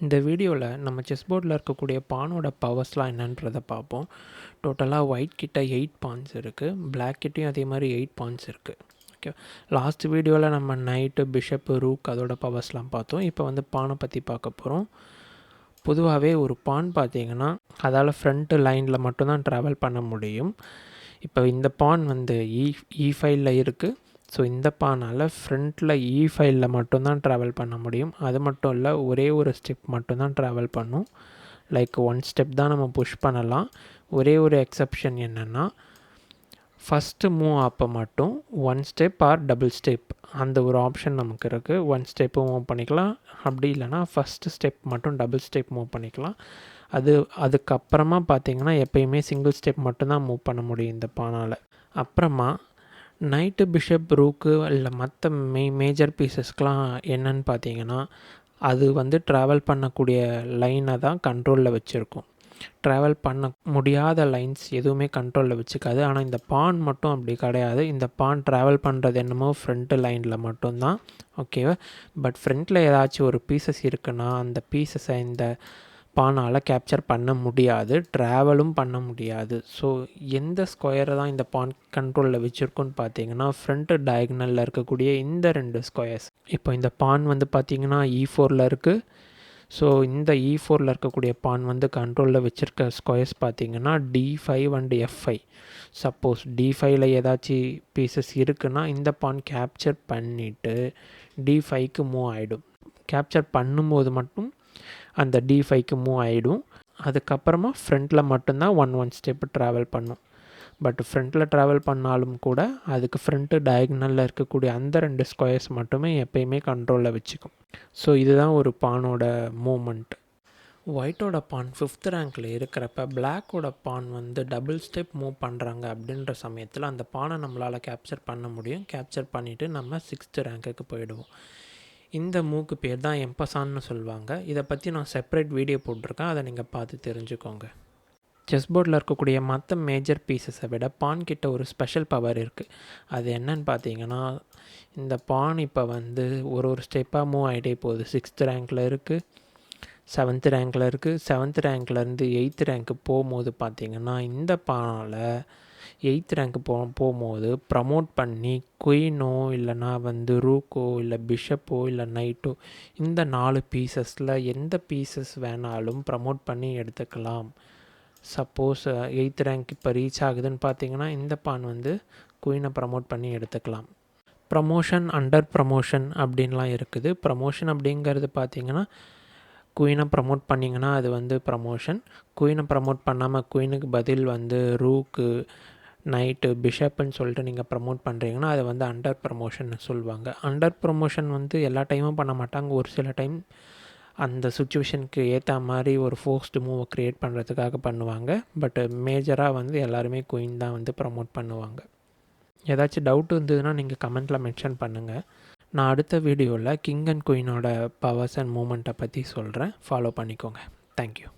இந்த வீடியோவில் நம்ம செஸ் போர்டில் இருக்கக்கூடிய பானோட பவர்ஸ்லாம் என்னன்றதை பார்ப்போம். டோட்டலாக ஒயிட் கிட்ட 8 பான்ஸ் இருக்குது, பிளாக் கிட்டேயும் அதே மாதிரி 8 பான்ஸ் இருக்குது. ஓகே, லாஸ்ட் வீடியோவில் நம்ம நைட்டு, பிஷப்பு, ரூக் அதோட பவர்ஸ்லாம் பார்த்தோம். இப்போ வந்து பானை பற்றி பார்க்க போகிறோம். பொதுவாகவே ஒரு பான் பார்த்திங்கன்னா அதால் ஃப்ரண்ட்டு லைனில் மட்டும்தான் ட்ராவல் பண்ண முடியும். இப்போ இந்த பான் வந்து E5ல் இருக்குது. ஸோ இந்த பானால் ஃப்ரண்ட்டில் E5ல் மட்டும்தான் ட்ராவல் பண்ண முடியும். அது மட்டும் இல்லை, ஒரே ஒரு ஸ்டெப் மட்டும்தான் ட்ராவல் பண்ணும். லைக் 1 ஸ்டெப் தான் நம்ம புஷ் பண்ணலாம். ஒரே ஒரு எக்ஸப்ஷன் என்னென்னா, ஃபஸ்ட்டு மூவ் அப்போ மட்டும் 1 ஸ்டெப் ஆர் டபுள் ஸ்டெப் அந்த ஒரு ஆப்ஷன் நமக்கு இருக்குது. 1 ஸ்டெப்பு மூவ் பண்ணிக்கலாம், அப்படி இல்லைனா ஃபஸ்ட்டு ஸ்டெப் மட்டும் டபுள் ஸ்டெப் மூவ் பண்ணிக்கலாம். அதுக்கப்புறமா பார்த்திங்கன்னா எப்போயுமே சிங்கிள் ஸ்டெப் மட்டும்தான் மூவ் பண்ண முடியும் இந்த பானால். அப்புறமா நைட்டு, பிஷப், ரூக்கு இல்லை மற்ற மேஜர் பீசஸ்க்கெலாம் என்னன்னு பார்த்தீங்கன்னா, அது வந்து ட்ராவல் பண்ணக்கூடிய லைனை தான் கண்ட்ரோலில் வச்சுருக்கும். ட்ராவல் பண்ண முடியாத லைன்ஸ் எதுவுமே கண்ட்ரோலில் வச்சுக்காது. ஆனால் இந்த பான் மட்டும் அப்படி கிடையாது. இந்த பான் ட்ராவல் பண்ணுறது என்னமோ ஃப்ரண்ட்டு லைனில் மட்டும்தான். ஓகேவா? பட் ஃப்ரண்ட்டில் ஏதாச்சும் ஒரு பீசஸ் இருக்குன்னா அந்த பீசஸை இந்த பானால் கேப்சர் பண்ண முடியாது, ட்ராவலும் பண்ண முடியாது. ஸோ எந்த ஸ்கொயரை தான் இந்த பான் கண்ட்ரோலில் வச்சுருக்கோன்னு பார்த்தீங்கன்னா, ஃப்ரண்ட்டு டயக்னலில் இருக்கக்கூடிய இந்த 2 ஸ்கொயர்ஸ். இப்போ இந்த பான் வந்து பார்த்திங்கன்னா E4ல் இருக்குது. ஸோ இந்த E4ல் இருக்கக்கூடிய பான் வந்து கண்ட்ரோலில் வச்சுருக்க ஸ்கொயர்ஸ் பார்த்திங்கன்னா D5 அண்ட் F5. சப்போஸ் D5ல் ஏதாச்சும் பீசஸ் இருக்குன்னா இந்த பான் கேப்சர் பண்ணிவிட்டு D5க்கு மூவ் ஆகிடும். கேப்சர் பண்ணும்போது மட்டும் அந்த D5க்கு மூவ் ஆகிடும். அதுக்கப்புறமா ஃப்ரண்ட்டில் மட்டும்தான் 1 ஸ்டெப்பு ட்ராவல் பண்ணும். பட் ஃப்ரண்ட்டில் ட்ராவல் பண்ணாலும் கூட அதுக்கு ஃப்ரண்ட்டு டயக்னலில் இருக்கக்கூடிய அந்த 2 ஸ்கொயர்ஸ் மட்டுமே எப்பயுமே கண்ட்ரோலில் வச்சுக்கும். ஸோ இதுதான் ஒரு பானோட மூமெண்ட். ஒயிட்டோட பான் 5th ரேங்க்கில் இருக்கிறப்ப பிளாக்கோட பான் வந்து டபுள் ஸ்டெப் மூவ் பண்ணுறாங்க அப்படின்ற சமயத்தில் அந்த பானை நம்மளால் கேப்சர் பண்ண முடியும். கேப்சர் பண்ணிவிட்டு நம்ம 6th ரேங்க்குக்கு போயிடுவோம். இந்த மூவுக்கு பேர் தான் எம்பசான்னு சொல்லுவாங்க. இதை பற்றி நான் செப்பரேட் வீடியோ போட்டிருக்கேன், அதை நீங்கள் பார்த்து தெரிஞ்சுக்கோங்க. செஸ் போர்டில் இருக்கக்கூடிய மற்ற மேஜர் பீசஸை விட பான் கிட்ட ஒரு ஸ்பெஷல் பவர் இருக்குது. அது என்னன்னு பார்த்தீங்கன்னா, இந்த பான் இப்போ வந்து ஒரு ஸ்டெப்பாக மூவ் ஆகிட்டே போகுது. 6th ரேங்க்கில் இருக்குது, 7th ரேங்க்கில் இருக்குது. 7th ரேங்க்லேருந்து 8th ரேங்க்கு போகும்போது பார்த்திங்கன்னா இந்த பானால் 8th ரேங்க்கு போகும்போது ப்ரமோட் பண்ணி குயினோ இல்லைனா வந்து ரூக்கோ இல்லை பிஷப்போ இல்லை நைட்டோ இந்த 4 பீசஸில் எந்த பீசஸ் வேணாலும் ப்ரமோட் பண்ணி எடுத்துக்கலாம். சப்போஸ் 8th ரேங்க் இப்போ ரீச் ஆகுதுன்னு பார்த்தீங்கன்னா இந்த பான் வந்து குயினை ப்ரமோட் பண்ணி எடுத்துக்கலாம். ப்ரமோஷன், அண்டர் ப்ரமோஷன் அப்படின்லாம் இருக்குது. ப்ரமோஷன் அப்படிங்கிறது பார்த்திங்கன்னா குயினை ப்ரமோட் பண்ணிங்கன்னா அது வந்து ப்ரமோஷன். குயினை ப்ரமோட் பண்ணாமல் குயினுக்கு பதில் வந்து ரூக்கு, நைட்டு, பிஷப்புன்னு சொல்லிட்டு நீங்கள் ப்ரமோட் பண்ணுறீங்கன்னா அது வந்து அண்டர் ப்ரமோஷன் சொல்லுவாங்க. அண்டர் ப்ரமோஷன் வந்து எல்லா டைமும் பண்ண மாட்டாங்க. ஒரு சில டைம் அந்த சுச்சுவேஷனுக்கு ஏற்ற மாதிரி ஒரு ஃபோர்ஸ்டு மூவை க்ரியேட் பண்ணுறதுக்காக பண்ணுவாங்க. பட் மேஜராக வந்து எல்லாருமே குயின் தான் வந்து ப்ரமோட் பண்ணுவாங்க. ஏதாச்சும் டவுட் இருந்ததுன்னா நீங்கள் கமெண்ட்டில் மென்ஷன் பண்ணுங்கள். நான் அடுத்த வீடியோவில் கிங் அண்ட் குயினோட பவர்ஸ் அண்ட் மூமெண்ட்டை பற்றி சொல்கிறேன். ஃபாலோ பண்ணிக்கோங்க. தேங்க்யூ.